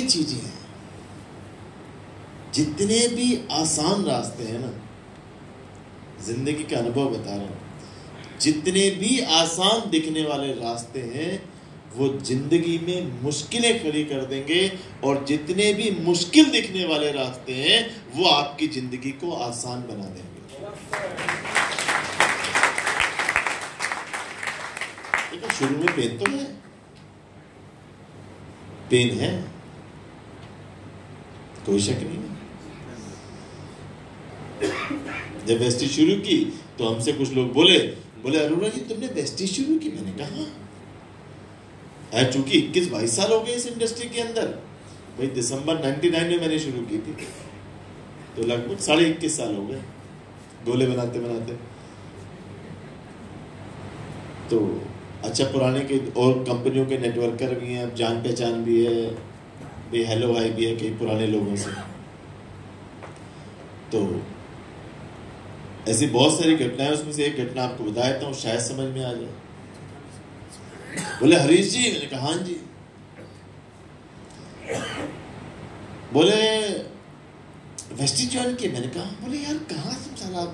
चीजें हैं, जितने भी आसान रास्ते हैं ना, जिंदगी का अनुभव बता रहा हूं, जितने भी आसान दिखने वाले रास्ते हैं वो जिंदगी में मुश्किलें खड़ी कर देंगे, और जितने भी मुश्किल दिखने वाले रास्ते हैं वो आपकी जिंदगी को आसान बना देंगे। देखो, शुरू में पेन तो है, पेन है, कोई शक नहीं है। जब वेस्टी शुरू की तो हमसे कुछ लोग बोले अरोड़ा जी तुमने वेस्टी शुरू की? मैंने कहा चूंकि 21-22 साल हो गए इस इंडस्ट्री के अंदर, भाई दिसंबर 99 में मैंने शुरू की थी, तो लगभग 21.5 साल हो गए गोले बनाते बनाते। तो अच्छा, पुराने के और कंपनियों के नेटवर्कर भी हैं, जान पहचान भी है, भी हेलो हाय भी है कई पुराने लोगों से। तो ऐसी बहुत सारी घटनाएं, उसमें से एक घटना आपको बता देता हूँ, शायद समझ में आ जाए। बोले हरीश जी, मैंने कहा हाँ जी। बोले वेस्टी ज्वाइन किया? मैंने कहा। बोले यार कहाँ तुम साला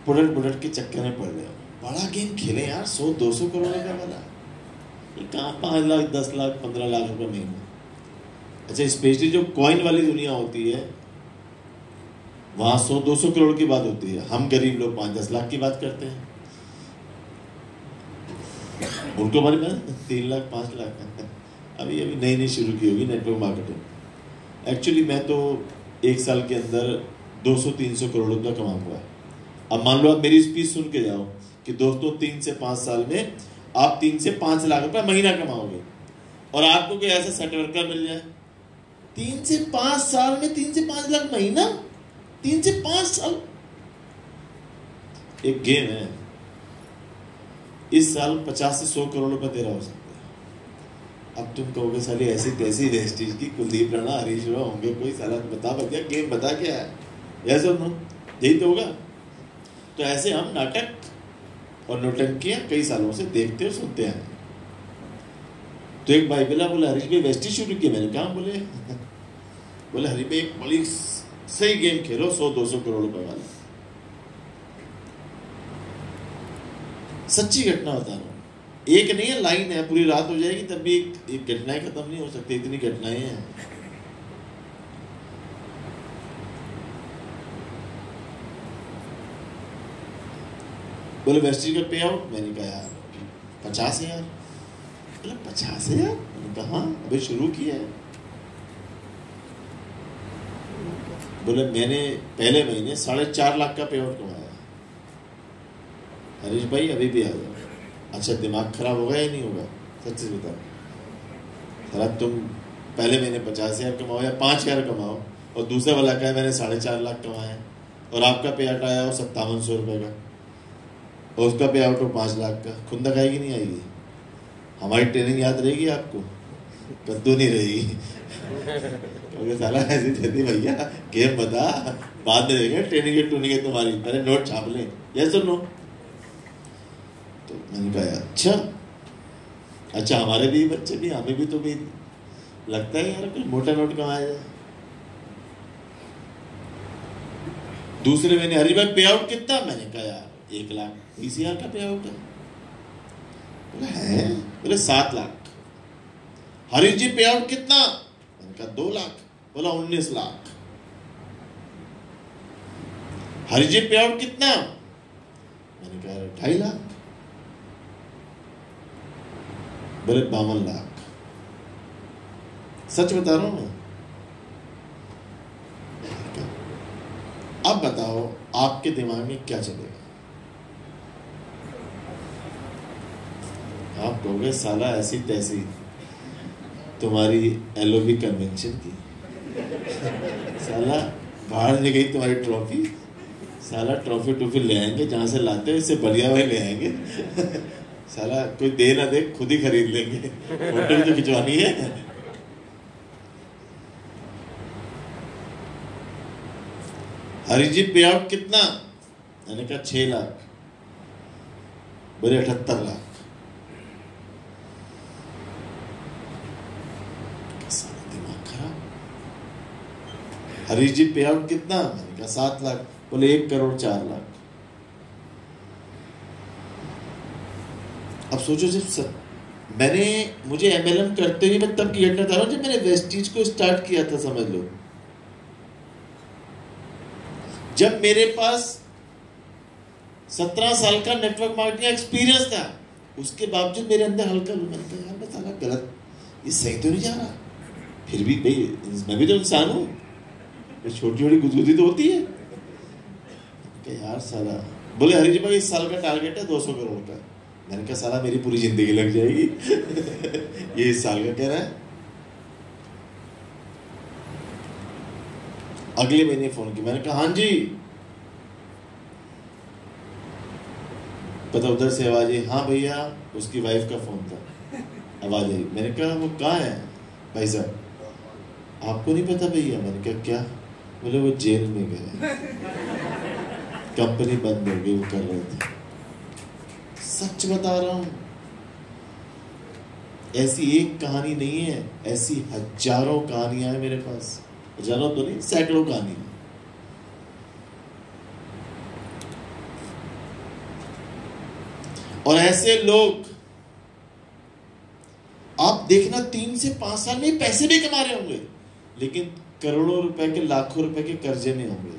बुलेट के चक्कर में पड़ रहे हो, बड़ा गेम खेले यार, 100-200 करोड़ का वाला, ये कहाँ 5 लाख 10 लाख 15 लाख रुपए महीना। अच्छा, स्पेशली जो कॉइन वाली दुनिया होती है वहां 100-200 करोड़ की बात होती है, हम गरीब लोग 5-10 लाख की बात करते हैं। उनको हमारे पास 3 लाख 5 लाख अभी नई शुरू की होगी नेटवर्क मार्केटिंग। एक्चुअली मैं तो 1 साल के अंदर 200-300 करोड़ रुपया कमाऊंगा। अब मान लो आप मेरी स्पीच सुन के जाओ कि दोस्तों 3 से 5 साल में आप 3 से 5 लाख रुपया महीना कमाओगे, और आपको कोई ऐसा सेट वर्कर मिल जाए 3 से 5 साल में 3 से 5 लाख महीना, 3 से 5 साल, एक गेम है। इस साल 50 से 100 करोड़ रुपए तेरा हो सकता है। अब तुम कहोगे साली ऐसी तैसी वेस्टीज की कुलदीप राणा हरीश राव होंगे कोई, साला बता भैया गेम बता क्या है, ऐसा यही तो होगा। तो ऐसे हम नाटक और नौटंकियां कई सालों से देखते और सुनते हैं। तो एक भाई बोला हरीश भाई वेस्टी शुरू की? मैंने कहा। बोले हरीश भाई एक बड़ी सही गेम खेलो 100-200 करोड़ रुपए वाला। सच्ची घटना बता रहा हूं, एक नहीं है, लाइन है, पूरी रात हो जाएगी तब भी एक घटनाएं खत्म नहीं हो सकती, इतनी घटनाएं हैं। बोले वेस्टी का पे आउट? मैंने कहा यार 50,000। बोले 50,000? मैंने कहा हाँ, अभी शुरू किया है। बोले मैंने पहले महीने 4.5 लाख का पे आउट कमाया। हरीश भाई अभी भी आ जाओ। अच्छा, दिमाग खराब होगा या नहीं होगा? सच्ची बताओ, सर तुम पहले महीने 50,000 कमाओ या 5,000 कमाओ, और दूसरा वाला का है मैंने 4.5 लाख कमाए, और आपका पे आउट आया हो 5700 रुपये का, और उसका पे आउट हो 5 लाख का, खुंदक आएगी नहीं आएगी? हमारी ट्रेनिंग याद रहेगी आपको? कद्दू नहीं रहेगी। क्योंकि साला ऐसी देती भैया गेम बता, बाद में देखेंगे ट्रेनिंग है तुम्हारी, पहले नोट छाप लें, यस और नो। तो मैंने कहा अच्छा हमारे भी बच्चे भी, हमें भी तो भी लगता है यार कुछ मोटा नोट कमाया जाए। दूसरे महीने हरी भाई पे आउट कितना? मैंने कहा यार 1,20,000 का पे आउट है। बोले 7 लाख। हरीश जी पे आउट कितना? मैंने कहा 2 लाख। बोला 19 लाख। हरीश जी पे आउट कितना? मैंने कहा 2.5 लाख। बोले 52 लाख। सच बता रहा हूं मैं। अब बताओ आपके दिमाग में क्या चलेगा? आप कहोगे साला ऐसी तैसी तुम्हारी एलओबी कन्वेंशन की, साला बाहर ले गई तुम्हारी ट्रॉफी, साला ट्रॉफी ले आएंगे जहां से लाते हो इससे बढ़िया भाई ले आएंगे। साला कोई दे ना दे खुद ही खरीद लेंगे, फोटो भी तो खिंचवानी है। हरीश जी पे आउट कितना? मैंने कहा 6 लाख। बोले 78 लाख। दिमाग खराब। हरीश जी पे आउट कितना? मैंने कहा 7 लाख। बोले 1 करोड़ 4 लाख। अब सोचो, जब मुझे MLM करते हुए मैं तब की घटना बता रहा हूं जब मैंने वेस्टीज को स्टार्ट किया था, समझ लो। जब मेरे पास 17 साल का नेटवर्क मार्केटिंग एक्सपीरियंस था, उसके बावजूद मेरे अंदर हल्का मैंने कहा यार मैं साला गलत, ये सही तो नहीं जा रहा। फिर भी भाई मैं भी तो इंसान हूँ, छोटी छोटी गुदगुदी तो होती है कि यार साला। बोले हरीश भाई इस साल का टारगेट है 200 करोड़ का। मैंने कहा साला मेरी पूरी जिंदगी लग जाएगी ये इस साल का कह रहा है। अगले महीने फोन किया, मैंने कहा हाँ जी। पता उधर से आवाज आई, हाँ भैया, उसकी वाइफ का फोन था, आवाज आई। मैंने कहा वो कहाँ है भाई साहब? आपको नहीं पता भैया? मैंने कहा क्या? बोले वो जेल में गए, कंपनी बंद हो गई, वो कर रहे थे। सच बता रहा हूं, ऐसी एक कहानी नहीं है, ऐसी हजारों कहानियां हैं मेरे पास। हजारों तो नहीं, सैकड़ों कहानियां। और ऐसे लोग आप देखना 3 से 5 साल में पैसे भी कमा रहे होंगे, लेकिन करोड़ों रुपए के, लाखों रुपए के कर्जे में होंगे।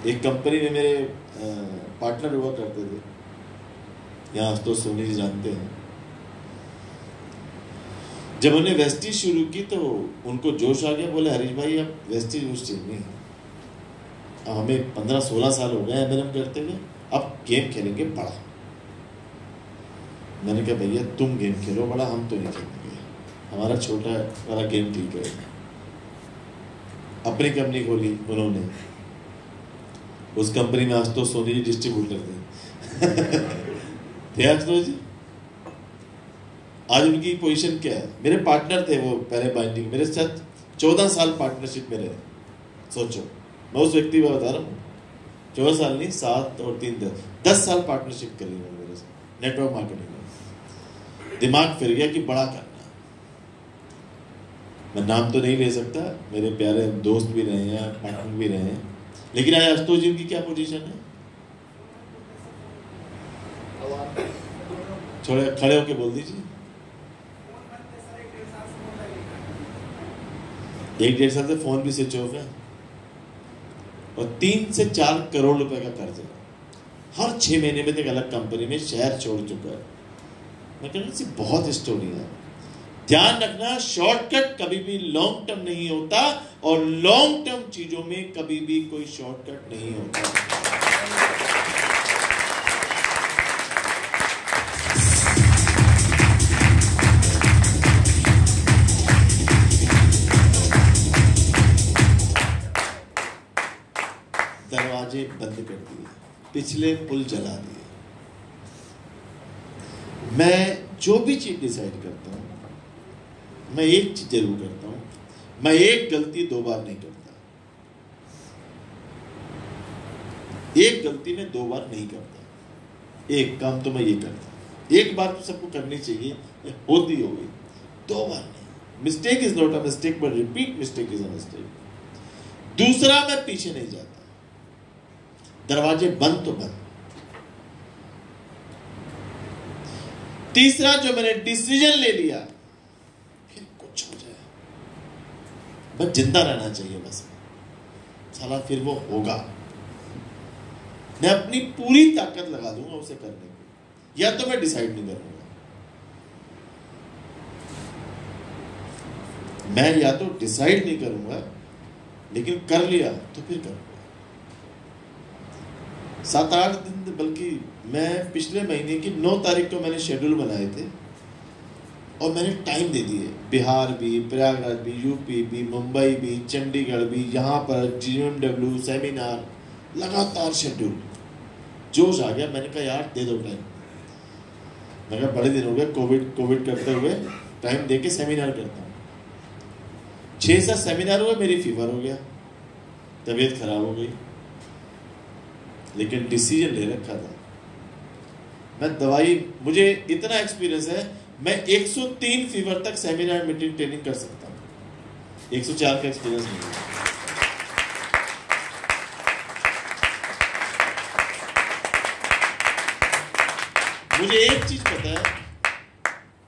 एक कंपनी में मेरे पार्टनर हुआ करते थे, यहाँ तो सोनी जी जानते हैं। जब उन्होंने वेस्टी शुरू की तो उनको जोश आ गया। बोले हरीश भाई अब वेस्टी नहीं, अब हमें 15-16 साल हो गए MLM करते हुए, अब गेम खेलेंगे बड़ा। मैंने कहा भैया तुम गेम खेलो बड़ा, हम तो नहीं खेलेंगे, हमारा छोटा वाला गेम ठीक है। अपनी कंपनी खोली उन्होंने, उस कंपनी में आज तो सोनी जी डिस्ट्रीब्यूटर थे आशुतोष जी। आज उनकी पोजीशन क्या है? मेरे पार्टनर थे वो पहले बाइंडिंग, मेरे साथ 14 साल पार्टनरशिप में रहे। सोचो, मैं उस व्यक्ति को बता रहा हूँ, 14 साल नहीं, 7 और 3 10 साल पार्टनरशिप करी मेरे साथ नेटवर्क मार्केटिंग में। दिमाग फिर गया कि बड़ा करना। मैं नाम तो नहीं ले सकता, मेरे प्यारे दोस्त भी रहे हैं, पार्टनर भी रहे हैं, लेकिन आज आशुतोष जी की क्या पोजीशन है? थोड़े खड़े होके बोल दीजिए। 1-1.5 साल से फोन भी स्विच ऑफ है और 3 से 4 करोड़ रुपए का कर्ज है। हर 6 महीने में एक अलग कंपनी में शेयर छोड़ चुका है। मैं कहता हूँ बहुत स्टोरी है। ध्यान रखना, शॉर्टकट कभी भी लॉन्ग टर्म नहीं होता और लॉन्ग टर्म चीजों में कभी भी कोई शॉर्टकट नहीं होता। दरवाजे बंद कर दिए, पिछले पुल जला दिए। मैं जो भी चीज डिसाइड करता हूं, मैं एक चीज जरूर करता हूं, मैं एक गलती 2 बार नहीं करता। एक गलती में 2 बार नहीं करता। एक काम तो मैं ये करता, एक बार तो सबको करनी चाहिए, होती होगी, 2 बार नहीं। Mistake is not a mistake but repeat mistake is a mistake. दूसरा, मैं पीछे नहीं जाता, दरवाजे बंद तो बंद। तीसरा, जो मैंने डिसीजन ले लिया, फिर कुछ हो जाए, बस जिंदा रहना चाहिए, बस साला फिर वो होगा। मैं अपनी पूरी ताकत लगा दूंगा उसे करने को, या तो मैं डिसाइड नहीं करूंगा। मैं या तो डिसाइड नहीं करूंगा, लेकिन कर लिया तो फिर करूंगा। 7-8 दिन, बल्कि मैं पिछले महीने की 9 तारीख को मैंने शेड्यूल बनाए थे और मैंने टाइम दे दिए। बिहार भी, प्रयागराज भी, यूपी भी, मुंबई भी, चंडीगढ़ भी, यहाँ पर GMW सेमिनार, लगातार शेड्यूल। जोश आ गया, मैंने कहा यार दे दो टाइम। मैं कहा बड़े दिन हो गए कोविड करते हुए, टाइम दे के सेमिनार करता हूँ। 6-7 सेमिनार हुए, मेरी फीवर हो गया, तबीयत खराब हो गई, लेकिन डिसीजन ले रखा था। मैं दवाई, मुझे इतना एक्सपीरियंस है, मैं 103 फीवर तक सेमिनार मीटिंग ट्रेनिंग कर सकता हूं, 104 का एक्सपीरियंस नहीं है। मुझे एक चीज पता है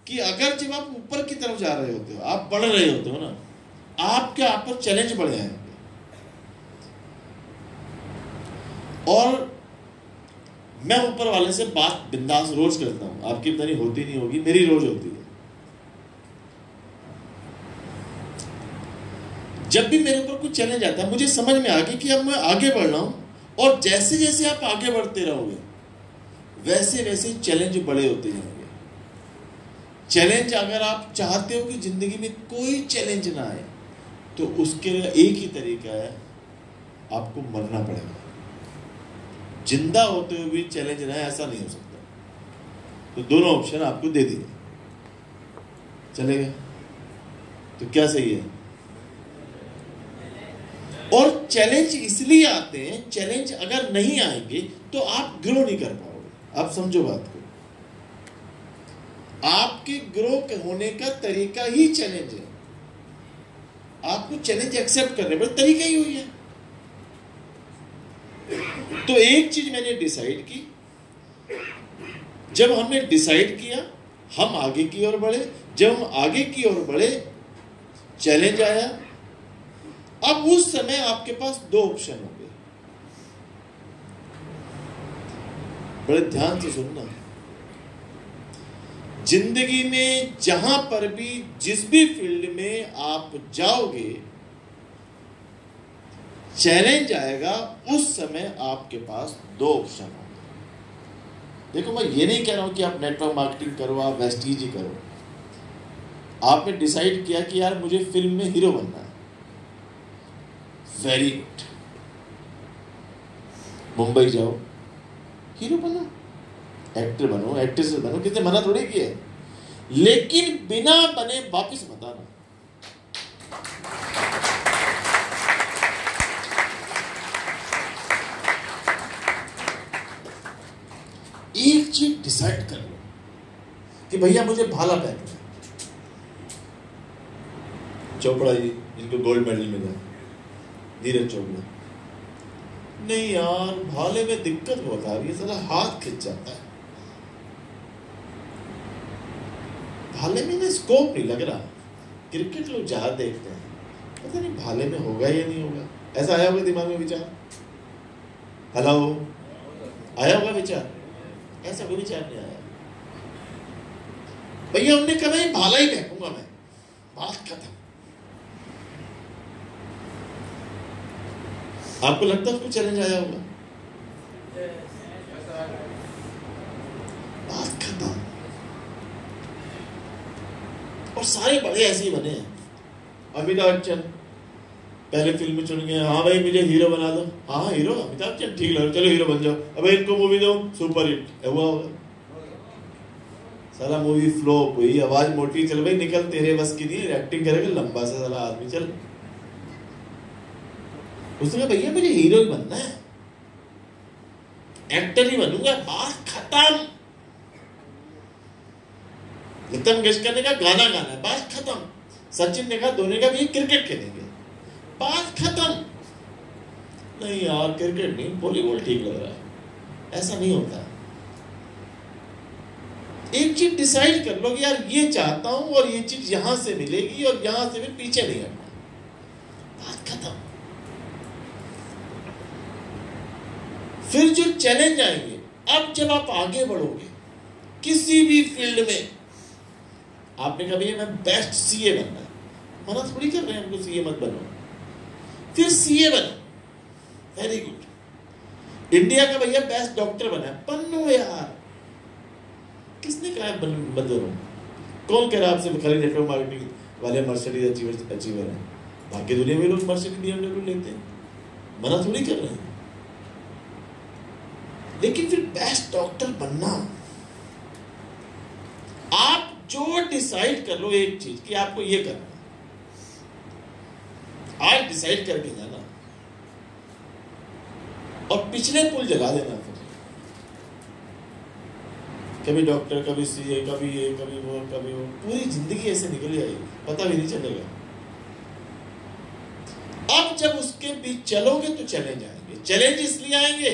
कि अगर जब आप ऊपर की तरफ जा रहे होते हो, आप बढ़ रहे होते हो ना, आपके आप पर चैलेंज बढ़ जाएंगे। और मैं ऊपर वाले से बात बिंदास रोज करता हूं, आपकी पता नहीं होती नहीं होगी, मेरी रोज होती है। जब भी मेरे ऊपर कुछ चैलेंज आता है, मुझे समझ में आ गया कि अब मैं आगे बढ़ रहा हूं, और जैसे जैसे आप आगे बढ़ते रहोगे वैसे वैसे चैलेंज बड़े होते जाएंगे। चैलेंज, अगर आप चाहते हो कि जिंदगी में कोई चैलेंज ना आए, तो उसके लिए एक ही तरीका है, आपको मरना पड़ेगा। जिंदा होते हुए भी चैलेंज ना है, ऐसा नहीं हो सकता। तो दोनों ऑप्शन आपको दे दिए, चलेगा? तो क्या सही है? और चैलेंज इसलिए आते हैं, चैलेंज अगर नहीं आएंगे तो आप ग्रो नहीं कर पाओगे। आप समझो बात को, आपके ग्रो होने का तरीका ही चैलेंज है। आपको चैलेंज एक्सेप्ट करने पर तरीका ही हुई है। तो एक चीज मैंने डिसाइड की, जब हमने डिसाइड किया, हम आगे की ओर बढ़े। जब हम आगे की ओर बढ़े, चैलेंज आया। अब उस समय आपके पास दो ऑप्शन होंगे। बड़े ध्यान से सुनना, जिंदगी में जहां पर भी, जिस भी फील्ड में आप जाओगे, चैलेंज आएगा, उस समय आपके पास दो ऑप्शन होंगे। देखो, मैं ये नहीं कह रहा हूं कि आप नेटवर्क मार्केटिंग करो, आप वेस्टीज ही करो। आपने डिसाइड किया कि यार मुझे फिल्म में हीरो बनना है, वेरी गुड, मुंबई जाओ, हीरो बनो, एक्टर बनो, एक्ट्रेस बनो, कितने मना थोड़ी किया, लेकिन बिना बने वापिस मत आना। एक चीज डिसाइड कर लो कि भैया मुझे भाला पहनना है। चोपड़ा जी, जिनको गोल्ड मेडल मिला, नीरज चोपड़ा, नहीं यार भाले में दिक्कत बहुत आ रही है, साला हाथ खिंच जाता है, भाले में ना स्कोप नहीं लग रहा। क्रिकेट लोग ज्यादा देखते हैं, पता नहीं भाले में होगा या नहीं होगा। ऐसा आया होगा दिमाग में विचार? हेलो, आया होगा विचार? ऐसा कोई विचार नहीं आया। भैया हमने कहा मैं भाला ही फेंकूंगा, मैं, बात खत्म। आपको लगता है उसको चैलेंज आया होगा? बात खत्म। और सारे बड़े ऐसे ही बने हैं। अमिताभ बच्चन पहले फिल्म चुन गए, हाँ भाई मुझे हीरो बना दो, हाँ हीरो अमिताभ बच्चन, ठीक लगा, चलो हीरो बन जाओ। अब इनको मूवी दो, सुपर हिट हुआ होगा। साला मूवी फ्लॉप हुई, आवाज मोटी, चल भाई निकल, तेरे बस की नहीं, एक्टिंग करेगा लंबा सा साला आदमी, चल। उसने कहा भैया मुझे हीरो ही बनना है, एक्टर ही बनूंगा, बात खत्म। लता मंगेशकर ने कहा गाना गाना है, बात खत्म। सचिन ने कहा धोनी का भी क्रिकेट खेलेंगे, बात खत्म। नहीं यार क्रिकेट नहीं, वॉलीबॉल ठीक लग रहा है। ऐसा नहीं होता। एक चीज डिसाइड कर लो कि यार ये चाहता हूं और ये चीज यहां से मिलेगी और यहां से भी पीछे नहीं हटना, बात खत्म। फिर जो चैलेंज आएंगे, अब जब आप आगे बढ़ोगे किसी भी फील्ड में, आपने कहा भैया मैं बेस्ट सीए बनना है, मना थोड़ी कर रहे हैं हमको सीए मत बनो, फिर सीए बनो, वेरी गुड। इंडिया का भैया बेस्ट डॉक्टर बना है, बनो यार। किसने कहा बन दो? कौन कह रहा आपसे खाली नेटवर्क मार्केटिंग वाले मर्सिडीज अचीवर हैं? बाकी दुनिया में लोग मर्सिडीज BMW लेते हैं, मना थोड़ी कर रहे हैं। लेकिन फिर बेस्ट डॉक्टर बनना, आप जो डिसाइड कर लो एक चीज कि आपको ये करना, आज डिसाइड करके जाना और पिछले पुल जला देना। फिर कभी डॉक्टर, कभी सीए, कभी ये, कभी वो, कभी वो, पूरी जिंदगी ऐसे निकल जाएगी, पता भी नहीं चलेगा। अब जब उसके बीच चलोगे तो चैलेंज आएंगे। चैलेंज इसलिए आएंगे,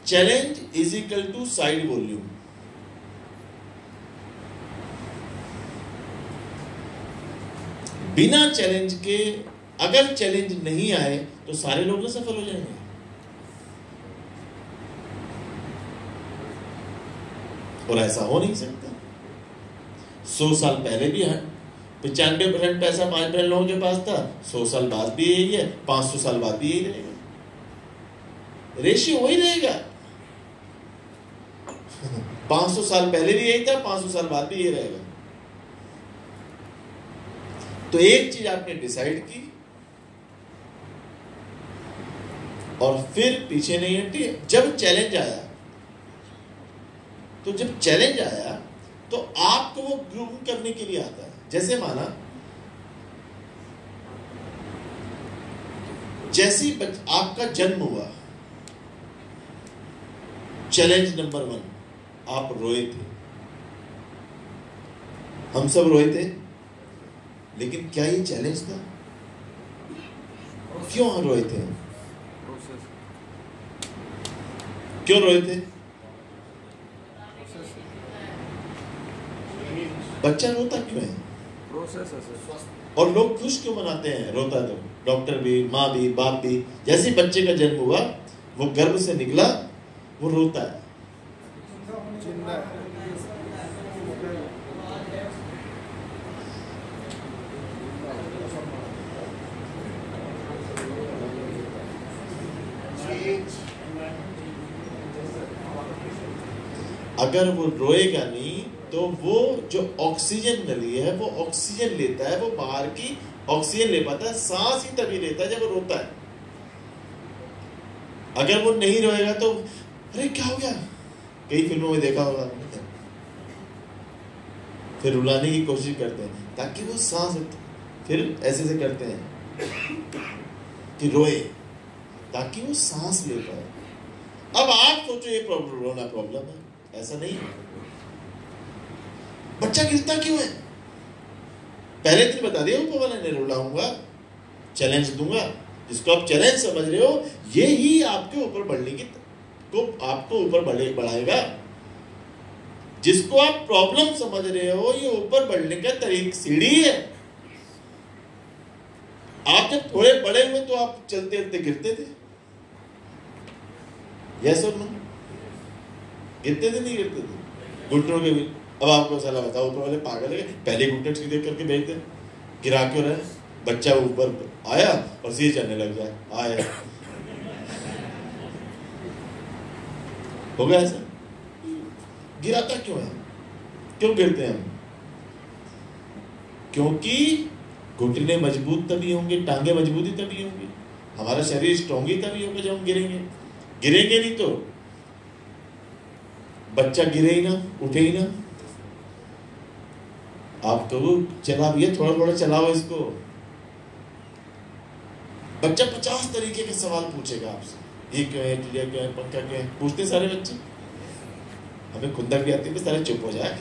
challenge is equal to side volume. बिना चैलेंज के अगर चैलेंज नहीं आए तो सारे लोग ना सफल हो जाएंगे। और ऐसा हो नहीं सकता। 100 साल पहले भी है 95% पैसा 5% लोगों के पास था, 100 साल बाद भी यही है, 500 साल बाद भी यही रहेगा, रेशियो वही रहेगा। 500 साल पहले भी यही था, 500 साल बाद भी यही रहेगा। तो एक चीज आपने डिसाइड की और फिर पीछे नहीं हटी। जब चैलेंज आया, तो जब चैलेंज आया तो आपको वो ग्रूम करने के लिए आता है। जैसे माना, जैसे आपका जन्म हुआ, चैलेंज नंबर 1, आप रोए थे, हम सब रोए थे, लेकिन क्या ये चैलेंज था? क्यों रोए थे? क्यों रोए थे? बच्चा रोता क्यों है? प्रोसेस है। और लोग खुश क्यों मनाते हैं रोता तो? डॉक्टर भी, माँ भी, बाप भी। जैसे बच्चे का जन्म हुआ, वो गर्भ से निकला, वो रोता है। अगर वो रोएगा नहीं तो वो जो ऑक्सीजन नली है वो ऑक्सीजन लेता है, वो बाहर की ऑक्सीजन ले पाता है। सांस ही तभी लेता है जब वो रोता है। अगर वो नहीं रोएगा तो अरे क्या हो गया, कई फिल्मों में देखा होगा, फिर रुलाने की कोशिश करते हैं ताकि वो सांस, फिर ऐसे से करते हैं कि रोए ताकि वो सांस ले पाए। अब आप सोचो ये प्रॉब्लम, रोना प्रॉब्लम है? ऐसा नहीं है। बच्चा गिरता क्यों है? पहले दिन बता दिया ऊपर वाले ने, रुलाऊंगा, चैलेंज दूंगा। जिसको आप चैलेंज समझ रहे हो, ये ही आपके ऊपर बढ़ने की को आपको ऊपर बढ़ाएगा। जिसको आप प्रॉब्लम समझ रहे हो, ये ऊपर बढ़ने का तरीका सीढ़ी है। आप जब थोड़े बड़े हुए तो आप चलते चलते गिरते थे, यस और नो? गिरते थे नहीं गिरते थे? घुटनों के भी। अब आपको सलाह बताओ, ऊपर वाले पागल है, पहले घुटने सीधे करके भेज दे, गिरा क्यों रहे? बच्चा ऊपर आया और सीधे चलने लग जाए, आया, हो गया ऐसा? गिराता क्यों है? क्यों गिरते हैं हम? क्योंकि घुटने मजबूत तभी होंगे, टांगे मजबूती तभी होंगी, हमारा शरीर स्ट्रॉन्ग ही तभी होगा जब हम गिरेंगे। गिरेंगे नहीं तो बच्चा गिरे ही ना, उठे ही ना। आप तो चला भी है, थोड़ा थोड़ा चलाओ इसको। बच्चा 50 तरीके के सवाल पूछेगा आपसे, ये क्यों है, ये क्यों है, पंखा क्यों है, पूछते सारे बच्चे। हमें खुंदक भी आती है, सारे चुप हो जाए,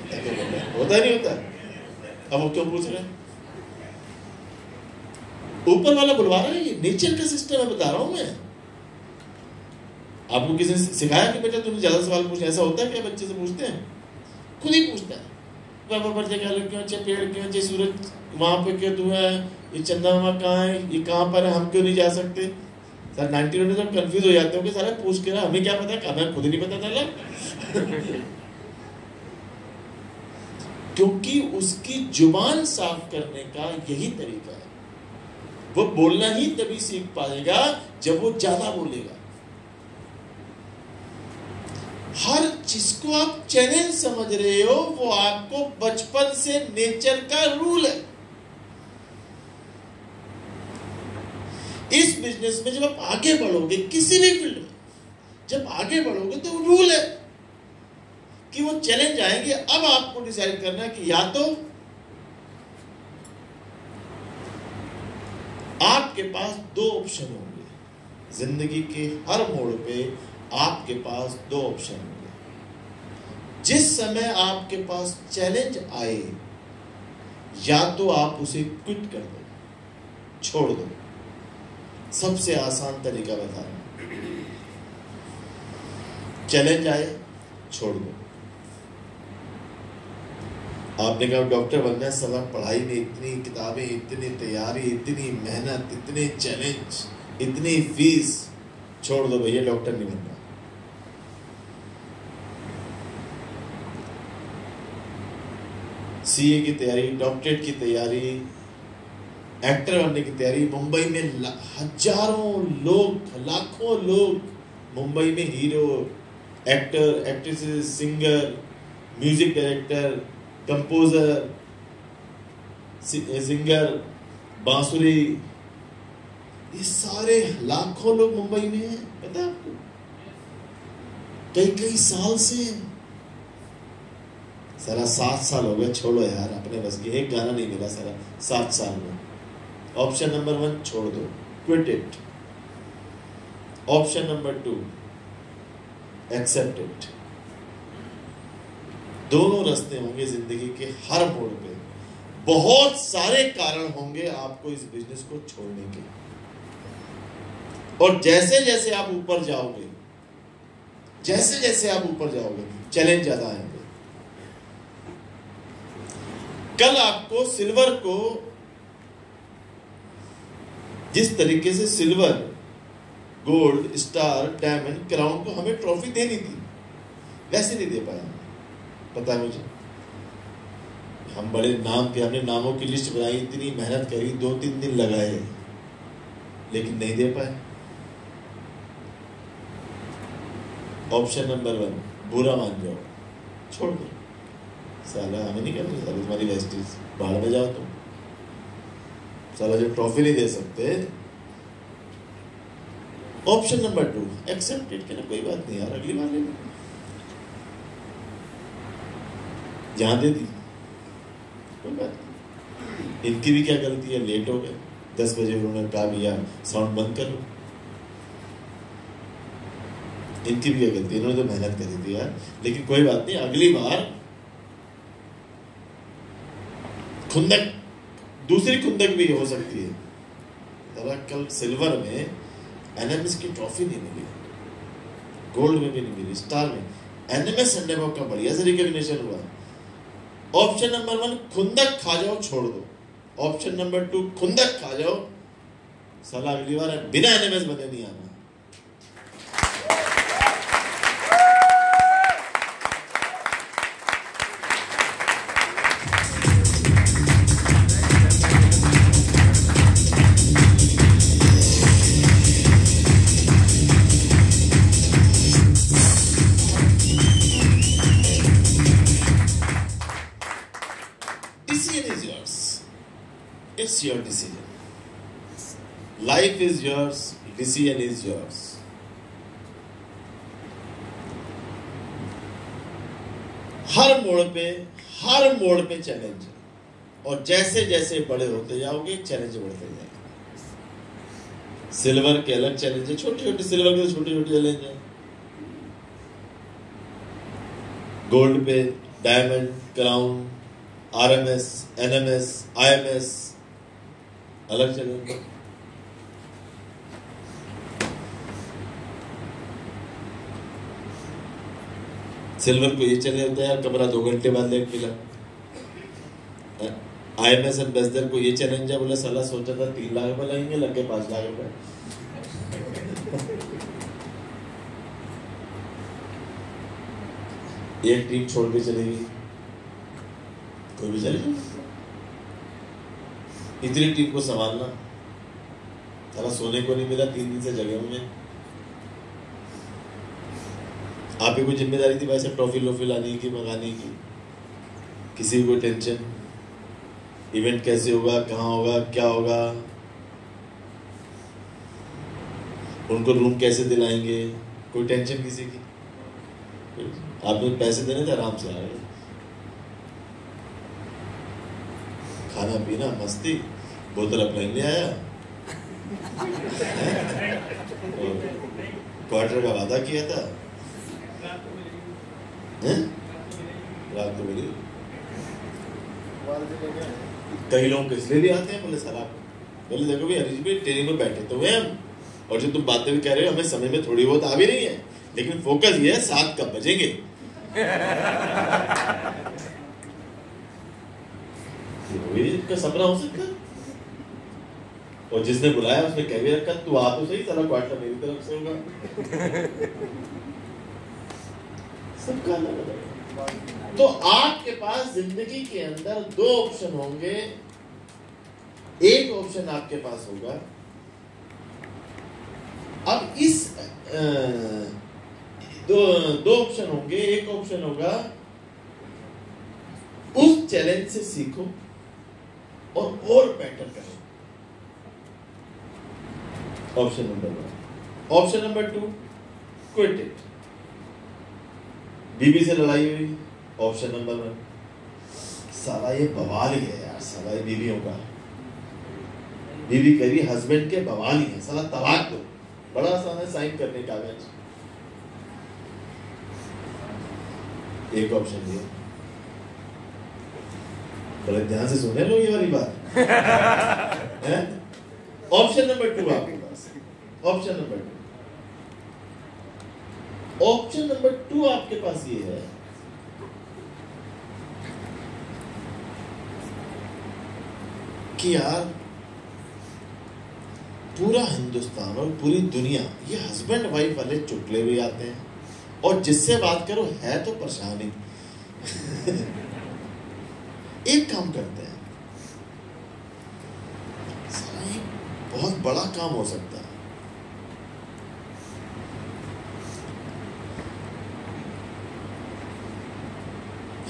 होता नहीं होता। अब वो क्यों पूछ रहे हैं? ऊपर वाला बुलवा रहा है, ये नेचर का सिस्टम है, बता रहा हूं मैं आपको। किसी ने सिखाया कि बेटा तुमने ज्यादा सवाल पूछे? ऐसा होता है क्या? बच्चे से पूछते हैं, खुद ही पूछता है, पापा पर क्यों अच्छे, पेड़ क्यों अच्छे, सूरज वहां पे क्यों धुआं है, ये चंदा मामा कहाँ है, ये कहाँ पर है, हम क्यों नहीं जा सकते? सर 90% सब कंफ्यूज हो जाते हो कि सारा पूछ के ना, हमें क्या पता, हमें खुद ही नहीं पता चला। क्योंकि उसकी जुबान साफ करने का यही तरीका है। वो बोलना ही तभी सीख पाएगा जब वो ज्यादा बोलेगा। हर चीज को आप चैलेंज समझ रहे हो, वो आपको बचपन से नेचर का रूल है। इस बिजनेस में जब आप आगे बढ़ोगे, किसी भी फील्ड में जब आगे बढ़ोगे, तो रूल है कि वो चैलेंज आएंगे। अब आपको डिसाइड करना है कि या तो आपके पास 2 ऑप्शन होंगे जिंदगी के हर मोड़ पे, आपके पास 2 ऑप्शन होंगे। जिस समय आपके पास चैलेंज आए, या तो आप उसे क्विट कर दो, छोड़ दो। सबसे आसान तरीका बता रहा हूं। चैलेंज आए, छोड़ दो। आपने कहा डॉक्टर बनना है, साला पढ़ाई में इतनी किताबें, इतनी तैयारी, इतनी मेहनत, इतने चैलेंज, इतनी फीस, छोड़ दो भैया, डॉक्टर नहीं बनना। सीए की तैयारी, डॉक्टरेट की तैयारी, एक्टर बनने की तैयारी। मुंबई में हजारों लोग, लाखों लोग मुंबई में hero, actor, actresses, singer, music director, composer, singer, बांसुरी, ये सारे लाखों लोग मुंबई में हैं, पता है आपको? कई कई साल से। सारा 7 साल हो गए, छोड़ो यार, अपने बस की एक गाना नहीं मिला सारा 7 साल में। ऑप्शन नंबर 1 छोड़ दो, quit it. Option number 2 except it. दोनों रास्ते होंगे जिंदगी के हर मोड़ पे। बहुत सारे कारण होंगे आपको इस बिजनेस को छोड़ने के, और जैसे जैसे आप ऊपर जाओगे, जैसे जैसे आप ऊपर जाओगे, चैलेंज ज्यादा आएंगे। कल आपको सिल्वर को, जिस तरीके से silver, gold, star, diamond, crown को हमें ट्रॉफी देनी थी, वैसे नहीं दे पाया। पता है मुझे, हम बड़े नाम पे, हमने नामों की लिस्ट बनाई, इतनी मेहनत करी, 2-3 दिन लगाए, लेकिन नहीं दे पाए। ऑप्शन नंबर 1 बुरा मान जाओ, छोड़ दो, साला हमें नहीं करना, साला तुम्हारी वेस्टीज, बाहर में जाओ तुम, साला जो ट्रॉफी नहीं दे सकते। ऑप्शन नंबर 2 एक्सेप्ट इट, कहना कोई बात नहीं यार, अगली बार ले लो। जहां दे दी, कोई बात नहीं। इनकी भी क्या गलती है, लेट हो गए, 10 बजे उन्होंने कहा भैया साउंड बंद कर लो। इनकी भी क्या गलती है, इन्होंने तो मेहनत करी थी यार, लेकिन कोई बात नहीं, अगली बार खुंदक, दूसरी खुंदक भी हो सकती है। कल सिल्वर में एनएमएस की ट्रॉफी नहीं मिली, गोल्ड में भी नहीं मिली, स्टार में एनएमएस संडेबॉक का बढ़िया से रिकॉग्निशन हुआ। ऑप्शन नंबर 1 खुंदक खा जाओ, छोड़ दो। ऑप्शन नंबर 2 खुंदक खा जाओ, साला अगली बार बिना एनएमएस बने नहीं आना। It's your decision. Life is yours, decision is yours. हर मोड़ पे चैलेंज है, और जैसे जैसे बड़े होते जाओगे चैलेंज बढ़ते जाएंगे। सिल्वर के अलग चैलेंज है, छोटे छोटे सिल्वर के छोटे छोटे चैलेंज है। गोल्ड पे diamond, crown, RMS, NMS, IMS अलग चैलेंज। सिल्वर को ये चले होता है यार, कमरा 2 घंटे बाद लेट मिला। आईएमएस एम्बेसडर को ये चैलेंज है, बोला साला सोचा था 3 लाख रुपए लगेंगे, लगे 5 लाख रुपए। एक टीम छोड़ के चलेगी, कोई भी चलेगी, इतनी टीम को संभालना, साला सोने को नहीं मिला 3 दिन से जगह में। आप ही कोई जिम्मेदारी थी वैसे ट्रॉफी लोफी लाने की, मंगाने की, किसी को टेंशन, इवेंट कैसे होगा, कहाँ होगा, क्या होगा, उनको रूम कैसे दिलाएंगे, कोई टेंशन किसी की। आपने पैसे देने थे, आराम से आ गए, खाना पीना मस्ती, बोतल अपना ले आया, क्वार्टर का वादा किया था, रात को बोली कई लोग इसलिए भी आते हैं, बोले सर आप, बोले देखो भी हरीश भाई ट्रेनिंग में बैठे तो हुए हम, और जो तुम बातें भी कह रहे हो हमें समझ में थोड़ी बहुत आ भी रही है, लेकिन फोकस ये है 7 कब बजेंगे। का सपना हो सकता है, और जिसने बुलाया उसने कह भी रखा तू आ तो सही, सारा क्वार्टर मेरी तरफ से होगा। सबका अलग अलग। तो आपके पास जिंदगी के अंदर 2 ऑप्शन होंगे। एक ऑप्शन आपके पास होगा, अब इस दो ऑप्शन होंगे। एक ऑप्शन होगा उस चैलेंज से सीखो और बेटर करो, option number 1। Option number 2, quit it. बीबी से लड़ाई हुई, ऑप्शन नंबर 1, साला ये बवाल ही है यार, साला ये बीवियों का, बीवी करी हस्बैंड के बवाल ही है, साला तलाक दो, बड़ा आसान है साइन करने कागज। एक ऑप्शन दिया, बड़े ध्यान से सुने लो ये वाली बात है। ऑप्शन नंबर 2 आपके पास, ऑप्शन नंबर 2, ऑप्शन नंबर 2 आपके पास ये है कि यार पूरा हिंदुस्तान और पूरी दुनिया ये हस्बैंड वाइफ वाले चुटले भी आते हैं, और जिससे बात करो है तो परेशानी। एक काम करते हैं, बहुत बड़ा काम हो सकता है।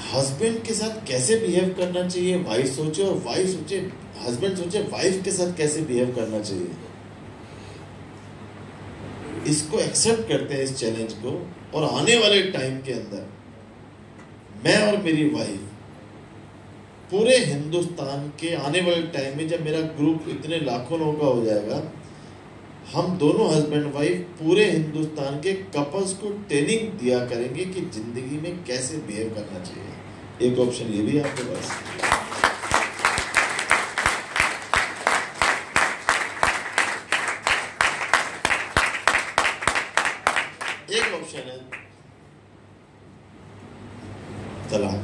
हस्बैंड के साथ कैसे बिहेव करना चाहिए वाइफ सोचे, और वाइफ सोचे, हस्बैंड सोचे वाइफ के साथ कैसे बिहेव करना चाहिए। इसको एक्सेप्ट करते हैं, इस चैलेंज को, और आने वाले टाइम के अंदर मैं और मेरी वाइफ पूरे हिंदुस्तान के आने वाले टाइम में, जब मेरा ग्रुप इतने लाखों लोगों का हो जाएगा, हम दोनों हस्बैंड वाइफ पूरे हिंदुस्तान के कपल्स को ट्रेनिंग दिया करेंगे कि जिंदगी में कैसे बिहेव करना चाहिए। एक ऑप्शन ये भी है आपके पास। एक ऑप्शन है तलाक।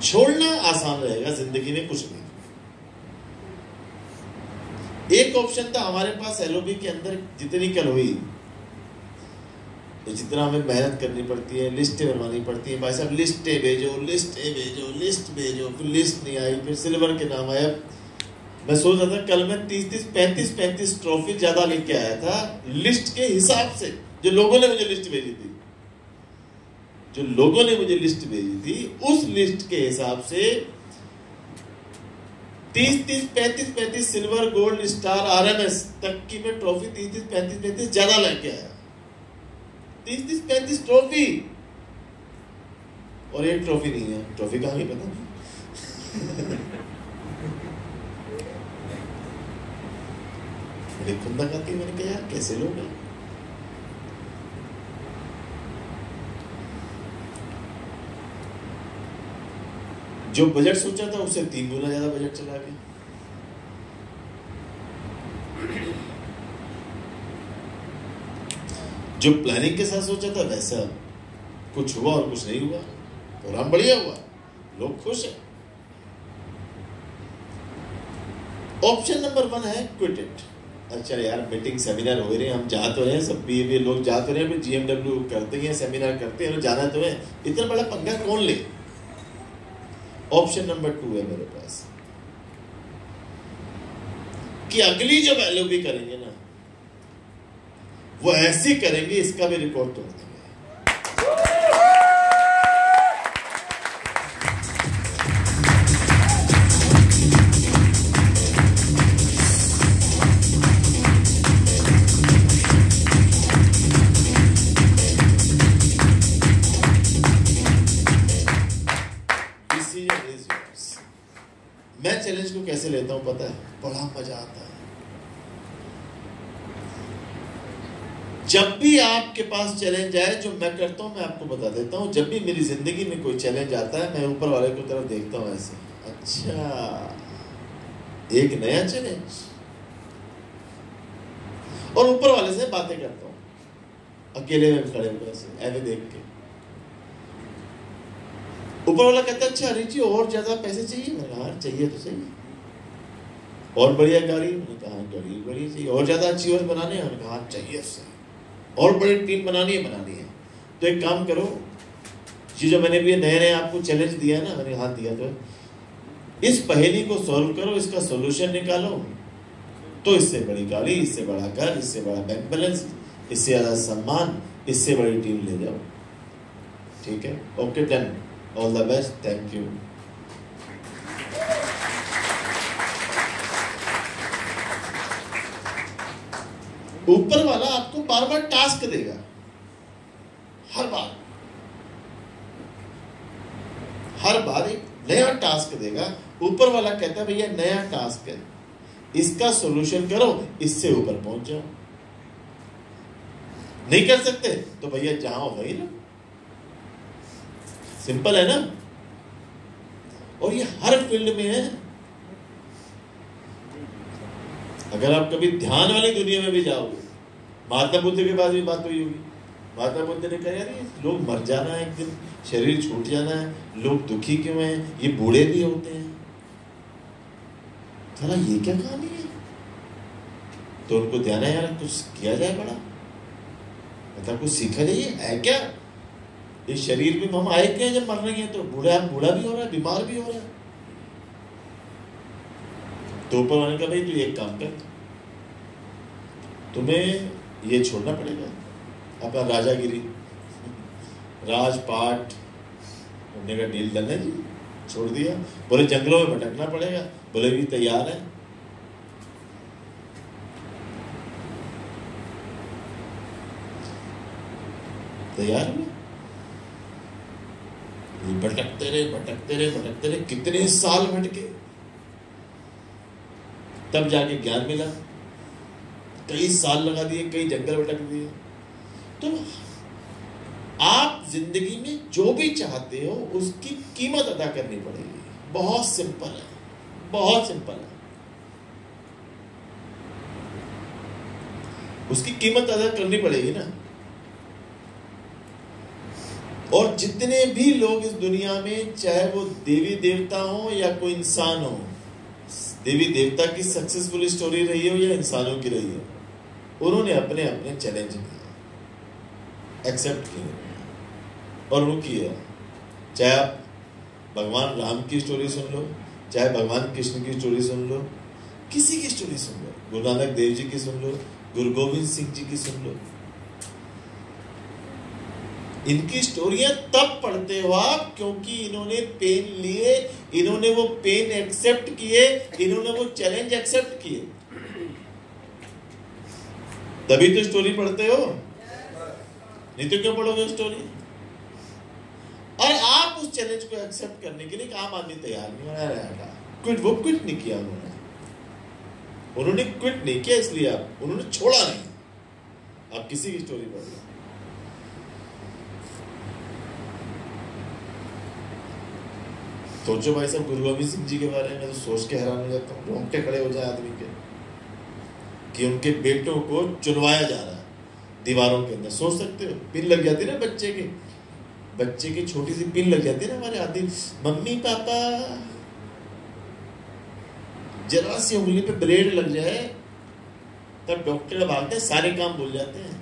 छोड़ना आसान रहेगा, जिंदगी में कुछ नहीं। एक ऑप्शन था हमारे पास एलओबी के अंदर, जितनी कल हुई, तो जितना हमें मेहनत करनी पड़ती है, लिस्टें बनवानी पड़ती है, भाई साहब लिस्टें भेजो, लिस्ट भेजो, फिर लिस्ट नहीं आई, फिर सिल्वर के नाम आया। मैं सोच रहा था कल मैं 35 ट्रॉफी ज्यादा लेके आया था लिस्ट के हिसाब से, जो लोगों ने मुझे लिस्ट भेजी थी, उस लिस्ट के हिसाब से 30-35 सिल्वर, गोल्ड, स्टार, आरएमएस तक की मैं ट्रॉफी 30-35 ज्यादा लेके आया। 30-35 ट्रॉफी, और एक ट्रॉफी नहीं है। ट्रॉफी कहाँ की पता नहीं। बड़ी खुंदा खाती, मैंने कहा यार कैसे लोग हैं। जो बजट सोचा था उससे 3 गुना ज्यादा बजट चला गया। जो प्लानिंग के साथ सोचा था वैसा कुछ हुआ और कुछ नहीं हुआ। प्रोग्राम बढ़िया हुआ, लोग खुश हैं। ऑप्शन नंबर 1 है क्विट इट। अच्छा यार मीटिंग सेमिनार हो रहे हैं, हम जा तो रहे हैं, सब भी लोग जा तो रहे हैं, GMW करते हैं, सेमिनार करते हैं, जाना तो है, इतना बड़ा पंगा कौन ले। ऑप्शन नंबर 2 है मेरे पास कि अगली जब एलओबी करेंगे ना, वो ऐसी करेंगे इसका भी रिकॉर्ड तोड़ देंगे। मैं चैलेंज को कैसे लेता हूं पता है? बड़ा मजा आता है। जब भी आपके पास चैलेंज आए, जो मैं करता हूं मैं आपको बता देता हूं, जब भी मेरी जिंदगी में कोई चैलेंज आता है मैं ऊपर वाले की तरफ देखता हूं ऐसे, अच्छा एक नया चैलेंज, और ऊपर वाले से बातें करता हूं अकेले में खड़े हुए ऐसे देख के। ऊपर वाला कहता है अच्छा अरे जी और ज्यादा पैसे चाहिए, मैंने कहा चाहिए तो सही, और बढ़िया गाड़ी, मैंने कहा गाड़ी बढ़िया चाहिए, और ज्यादा अच्छी और बनाने हैं, मैंने कहा चाहिए सही, और बड़ी टीम बनानी है। तो एक काम करो, ये जो मैंने भी नए नए आपको चैलेंज दिया है ना, मैंने हाथ दिया, तो इस पहेली को सॉल्व करो, इसका सॉल्यूशन निकालो, तो इससे बड़ी गाड़ी, इससे बड़ा घर, इससे बड़ा बैंक बैलेंस, इससे ज्यादा सम्मान, इससे बड़ी टीम ले जाओ। ठीक है, okay done, all the best, thank you. ऊपर वाला आपको बार बार टास्क देगा, हर बार एक नया टास्क देगा। ऊपर वाला कहता है भैया नया टास्क है, इसका सॉल्यूशन करो, इससे ऊपर पहुंच जाओ। नहीं कर सकते तो भैया जहां हो वही लो, सिंपल है ना। और ये हर फील्ड में है। अगर आप कभी ध्यान वाली दुनिया में भी जाओगे, महात्मा बुद्ध के पास भी बात हुई होगी, महात्मा बुद्ध ने कहा यार लोग मर जाना है एक दिन, शरीर छूट जाना है, लोग दुखी क्यों हैं, ये बूढ़े भी होते हैं, थोड़ा ये क्या कहानी है। तो उनको ध्यान है यार कुछ किया जाए बड़ा, मतलब कुछ सीखा जाए, है क्या इस शरीर में हम आए क्या, जब मर रही है तो बूढ़ा भी हो रहा है, बीमार भी हो रहा है। तो ऊपर वाले का भाई तू एक काम कर, तुम्हें ये छोड़ना पड़ेगा अपना राजागिरी, राजपाट उड़ने का डील डन है जी, छोड़ दिया। बोले जंगलों में भटकना पड़ेगा, बोले भी तैयार है। तैयार हुए, भटकते रहे, कितने साल भटके, तब जाके ज्ञान मिला। कई साल लगा दिए, कई जंगल भटक दिए। तो आप जिंदगी में जो भी चाहते हो उसकी कीमत अदा करनी पड़ेगी। बहुत सिंपल है, बहुत सिंपल है। उसकी कीमत अदा करनी पड़ेगी ना। और जितने भी लोग इस दुनिया में, चाहे वो देवी देवता हो या कोई इंसान हो, देवी देवता की सक्सेसफुल स्टोरी रही हो या इंसानों की रही हो, उन्होंने अपने अपने चैलेंज किए, एक्सेप्ट किए और वो किया। चाहे आप भगवान राम की स्टोरी सुन लो, चाहे भगवान कृष्ण की स्टोरी सुन लो, किसी की स्टोरी सुन लो, गुरु नानक देव जी की सुन लो, गुरु गोविंद सिंह जी की सुन लो, इनकी स्टोरियां तब पढ़ते हो आप क्योंकि इन्होंने पेन लिए, इन्होंने वो पेन एक्सेप्ट किए, इन्होंने वो चैलेंज एक्सेप्ट किए, तभी तो स्टोरी पढ़ते हो। नहीं तो क्यों पढ़ोगे स्टोरी। और आप उस चैलेंज को एक्सेप्ट करने के लिए आम आदमी तैयार नहीं होना रहेगा। क्विट नहीं किया उन्होंने क्विट नहीं किया, इसलिए उन्होंने छोड़ा नहीं। आप किसी की स्टोरी पढ़ लो, सोचो भाई साहब गुरु गोविंद सिंह जी के बारे में, तो सोच के हैरान हो जाता हूँ, रोंगटे खड़े हो जाए आदमी के, कि उनके बेटों को चुनवाया जा रहा है दीवारों के अंदर। सोच सकते हो, पिन लग जाती है ना बच्चे की छोटी सी पिन लग जाती है ना हमारे आदमी, मम्मी पापा, जरा सी उंगली पे ब्लेड लग जाए तब डॉक्टर भागते हैं, सारे काम भूल जाते हैं।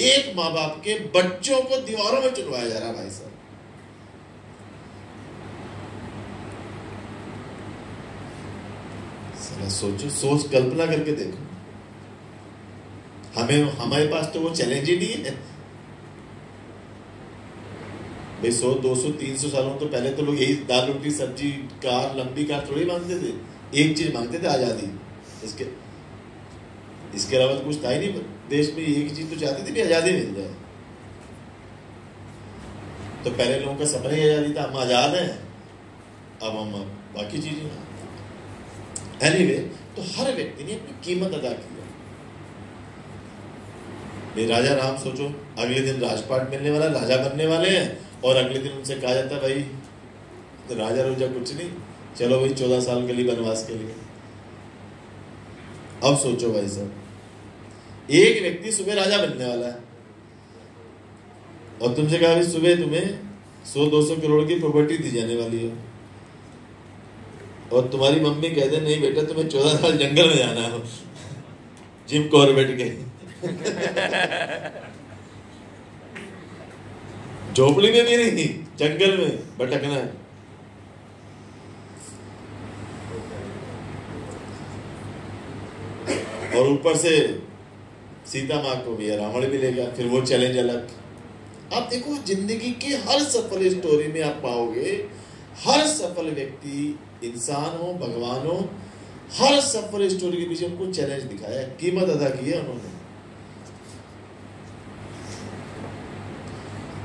एक माँ बाप के बच्चों को दीवारों में चुनवाया जा रहा है भाई साहब। सोचो, सोच कल्पना करके देखो। हमारे पास तो वो चैलेंज ही नहीं है भाई। 100 200 300 सालों तो पहले तो लोग यही दाल रोटी सब्जी कार, लंबी कार थोड़ी मांगते थे। एक चीज मांगते थे, आजादी। इसके अलावा तो कुछ था ही नहीं देश में। एक चीज तो चाहते थे कि आजादी मिल जाए। तो पहले लोगों का सपना ही आजादी था, हम आजाद हैं, अब हम बाकी चीजें। एनीवे, तो हर व्यक्ति ने अपनी कीमत अदा की है। ये राजा राम सोचो, अगले दिन राजपाट मिलने वाला, राजा बनने वाले हैं, और अगले दिन उनसे कहा जाता है भाई राजा रोजा कुछ नहीं, चलो भाई 14 साल के लिए वनवास के लिए। अब सोचो भाई साहब, एक व्यक्ति सुबह राजा बनने वाला है और तुमसे कहा सुबह तुम्हें 100-200 करोड़ की प्रॉपर्टी दी जाने वाली है, और तुम्हारी मम्मी कहते नहीं बेटा तुम्हें 14 साल जंगल में जाना है जिम कॉर्बेट के झोपड़ी में भी नहीं, जंगल में भटकना है। और ऊपर से सीता माँ को भी रावण भी लेगा, फिर वो चैलेंज अलग। आप देखो जिंदगी के हर सफल स्टोरी में आप पाओगे, हर सफल व्यक्ति, इंसान हो भगवान हो, हर सफल स्टोरी के पीछे उनको चैलेंज दिखाया है, कीमत अदा की है उन्होंने।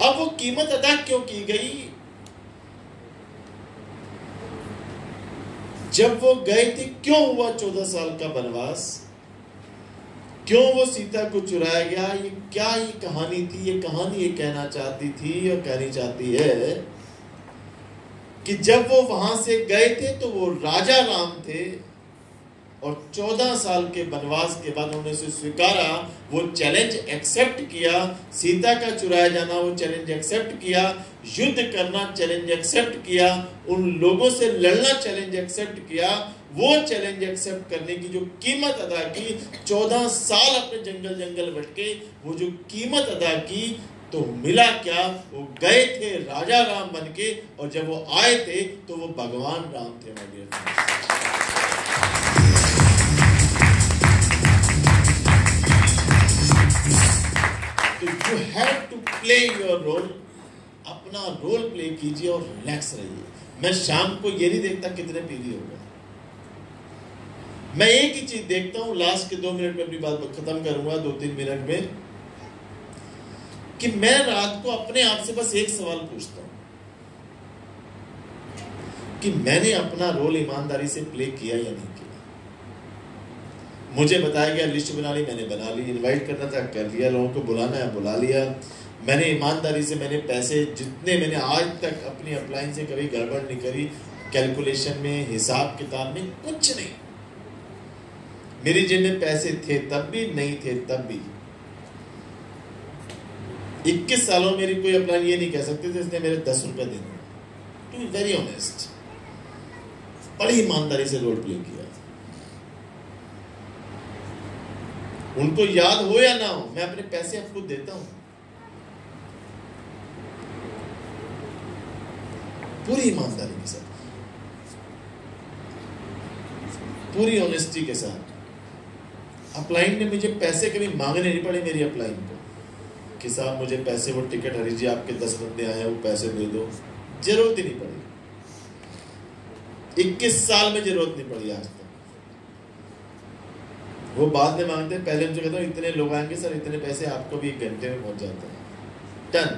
अब वो कीमत अदा क्यों की गई? जब वो गए थे, क्यों हुआ 14 साल का वनवास, क्यों वो सीता को चुराया गया, ये क्या ही कहानी थी? ये कहानी ये कहना चाहती थी और कहनी चाहती है कि जब वो वहां से गए थे तो वो राजा राम थे, और 14 साल के वनवास के बाद उन्होंने उसे स्वीकारा, वो चैलेंज एक्सेप्ट किया, सीता का चुराया जाना वो चैलेंज एक्सेप्ट किया, युद्ध करना चैलेंज एक्सेप्ट किया, उन लोगों से लड़ना चैलेंज एक्सेप्ट किया। वो चैलेंज एक्सेप्ट करने की जो कीमत अदा की, 14 साल अपने जंगल जंगल भटके, वो जो कीमत अदा की, तो मिला क्या? वो गए थे राजा राम बनके, और जब वो आए थे तो वो भगवान राम थे। माय डियर फ्रेंड्स, तो you have to play your role. अपना रोल प्ले कीजिए और रिलैक्स रहिए। मैं शाम को ये नहीं देखता कितने पीली हो गए, मैं एक ही चीज देखता हूं, लास्ट के 2 मिनट में अपनी बात खत्म करूंगा, 2-3 मिनट में, कि मैं रात को अपने आप से बस एक सवाल पूछता हूं कि मैंने अपना रोल ईमानदारी से प्ले किया या नहीं किया। मुझे बताया गया लिस्ट बना ली, मैंने बना ली, इनवाइट करना था कर लिया, लोगों को बुलाना है बुला लिया, मैंने ईमानदारी से, मैंने पैसे जितने मैंने आज तक अपनी अपलाइन से कभी गड़बड़ नहीं करी, कैलकुलेशन में, हिसाब किताब में कुछ नहीं। मेरी जेब में पैसे थे तब भी, नहीं थे तब भी। 21 सालों में मेरी कोई अपलाइन ये नहीं कह सकती थी इसने मेरे 10 रुपए देने। टू बी वेरी ऑनेस्ट, बड़ी ईमानदारी से रोल प्ले किया। उनको याद हो या ना हो, मैं अपने पैसे आपको देता हूं पूरी ईमानदारी के साथ, पूरी ऑनेस्टी के साथ। अपलाइन ने मुझे पैसे कभी मांगने नहीं पड़े मेरी अपलाइन को कि साहब मुझे पैसे, वो टिकट हरी जी आपके 10 बंदे आए हैं वो पैसे दे दो, जरूरत ही नहीं पड़ी। 21 साल में जरूरत नहीं पड़ी आज तक। वो बाद में मांगते हैं, पहले मुझे कहता हूँ इतने लोग आएंगे सर, इतने पैसे आपको भी 1 घंटे में पहुंच जाते हैं, टन।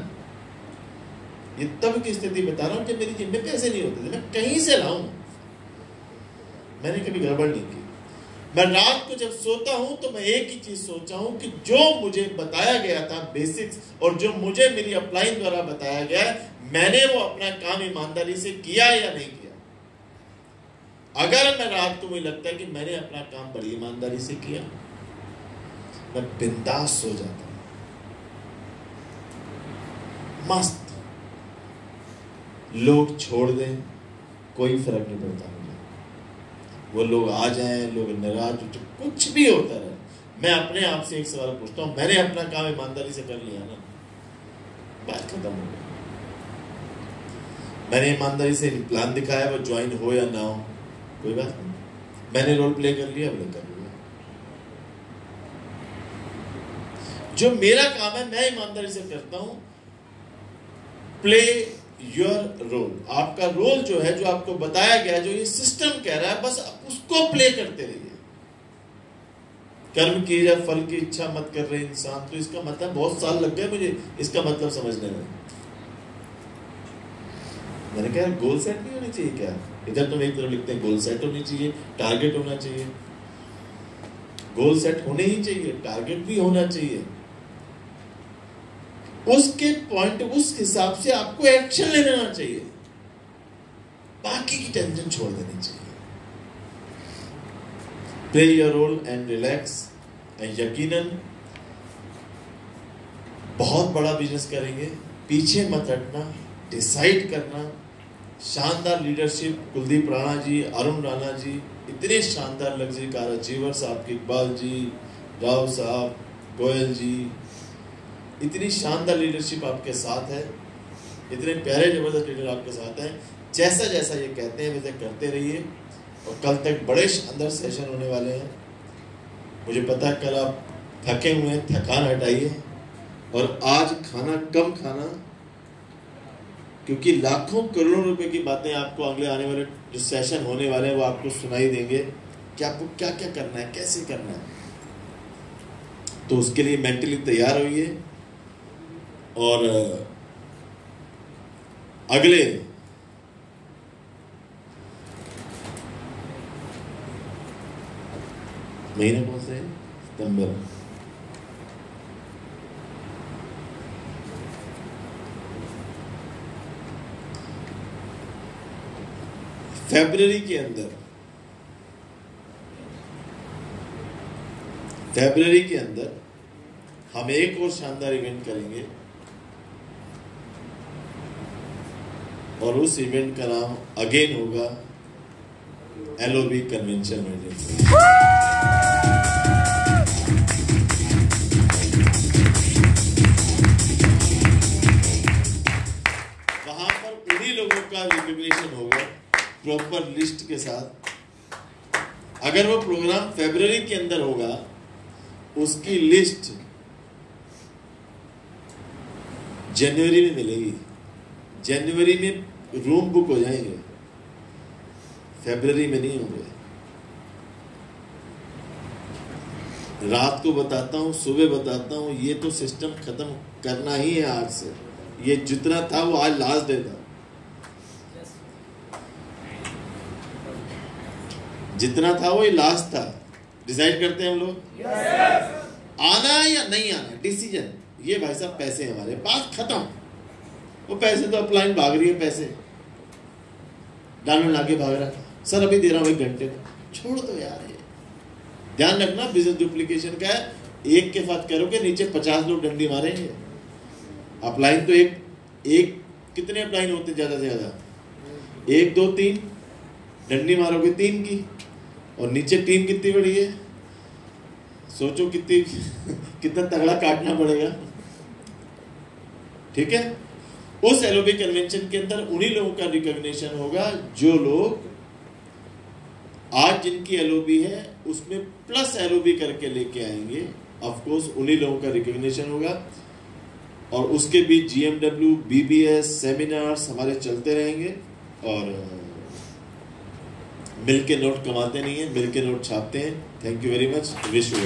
ये तब की स्थिति बता रहा हूं जब मेरी जेब में पैसे नहीं होते थे, मैं कहीं से लाऊं। मैंने कभी गड़बड़ नहीं की। मैं रात को जब सोता हूं तो मैं एक ही चीज सोचा हूं कि जो मुझे बताया गया था बेसिक्स, और जो मुझे मेरी अपलाइन द्वारा बताया गया, मैंने वो अपना काम ईमानदारी से किया या नहीं किया। अगर मैं रात को मुझे लगता है कि मैंने अपना काम बड़ी ईमानदारी से किया, मैं बिंदास सो जाता हूं, मस्त। लोग छोड़ दें, कोई फर्क नहीं पड़ता मुझे। वो लोग आ जाएं, लोग नाराज, कुछ भी होता रहे, मैं अपने आप से एक सवाल पूछता हूं, मैंने अपना काम ईमानदारी से कर लिया ना, बात खत्म हो गई। मैंने ईमानदारी से प्लान दिखाया, वो ज्वाइन हो या ना हो कोई बात नहीं, मैंने रोल प्ले कर लिया, मैंने कर लिया। जो मेरा काम है मैं ईमानदारी से करता हूं। Play your role. आपका रोल जो है, जो आपको बताया गया, जो ये सिस्टम कह रहा है, बस उसको प्ले करते रहिए। कर्म की या फल की इच्छा मत कर रहे इंसान, तो इसका मतलब बहुत साल लग गए मुझे इसका मतलब समझने में। मैंने कहा गोल सेट नहीं होनी चाहिए क्या? इधर तुम एक तरफ लिखते हैं गोल सेट होनी चाहिए, टारगेट होना चाहिए। गोल सेट होने ही चाहिए, टारगेट भी होना चाहिए, उसके पॉइंट उस हिसाब से आपको एक्शन ले लेना चाहिए, बाकी की टेंशन छोड़ देनी चाहिए। Play your role and relax. यकीनन बहुत बड़ा बिजनेस करेंगे, पीछे मत हटना, डिसाइड करना। शानदार लीडरशिप, कुलदीप राणा जी, अरुण राणा जी, इतने शानदार लग्जरी कार अचीवर्स, आपके इकबाल जी, राव साहब, गोयल जी, इतनी शानदार लीडरशिप आपके साथ है, इतने प्यारे जबरदस्त लीडर आपके साथ हैं। जैसा जैसा ये कहते हैं वैसे करते रहिए, और कल तक बड़े शानदार सेशन होने वाले हैं। मुझे पता है कल आप थके हुए हैं, थकान हटाइए, और आज खाना कम खाना, क्योंकि लाखों करोड़ों रुपए की बातें आपको अगले आने वाले जो सेशन होने वाले हैं वो आपको सुनाई देंगे कि आपको क्या क्या करना है, कैसे करना है। तो उसके लिए मेंटली तैयार होइए, और अगले महीने कौन से हैं? सितंबर। फरवरी के अंदर हम एक और शानदार इवेंट करेंगे, और उस इवेंट का नाम अगेन होगा LOB कन्वेंशन मीटिंग। वहां पर उन्हीं लोगों का रिकॉग्निशन होगा प्रॉपर लिस्ट के साथ। अगर वो प्रोग्राम फरवरी के अंदर होगा, उसकी लिस्ट जनवरी में मिलेगी। जनवरी में रूम बुक हो जाएंगे, फरवरी में नहीं होंगे। रात को बताता हूं, सुबह बताता हूं, ये तो सिस्टम खत्म करना ही है आज से। ये जितना था वो आज लास्ट डे था, जितना था वो लास्ट था। डिसाइड करते हैं हम लोग, आना है या नहीं आना, डिसीजन। ये भाई साहब पैसे हमारे पास, खत्म। वो पैसे तो अपलाइन भाग रही है, पैसे डालने लाके भाग रहा है। सर अभी दे रहा हूं 1 घंटे में, छोड़ दो यार। ये ध्यान रखना, बिजनेस डुप्लीकेशन का है। एक के साथ करोगे, नीचे 50 लोग डंडी मारेंगे। अपलाइन तो एक कितने अपलाइन होते ज्यादा से ज्यादा? 1 2 3 डंडी मारोगे 3 की, और नीचे टीम कितनी बड़ी है, सोचो कितना तगड़ा काटना पड़ेगा। ठीक है, उस LOB कन्वेंशन के अंदर उन्हीं लोगों का रिकॉग्निशन होगा जो लोग आज जिनकी LOB है उसमें प्लस LOB करके लेके आएंगे। ऑफ कोर्स उन्हीं लोगों का रिकॉग्निशन होगा, और उसके बीच GMW, BBS सेमिनार्स हमारे चलते रहेंगे। और मिलके नोट कमाते नहीं है, मिलके नोट छापते हैं। Thank you very much, wish you.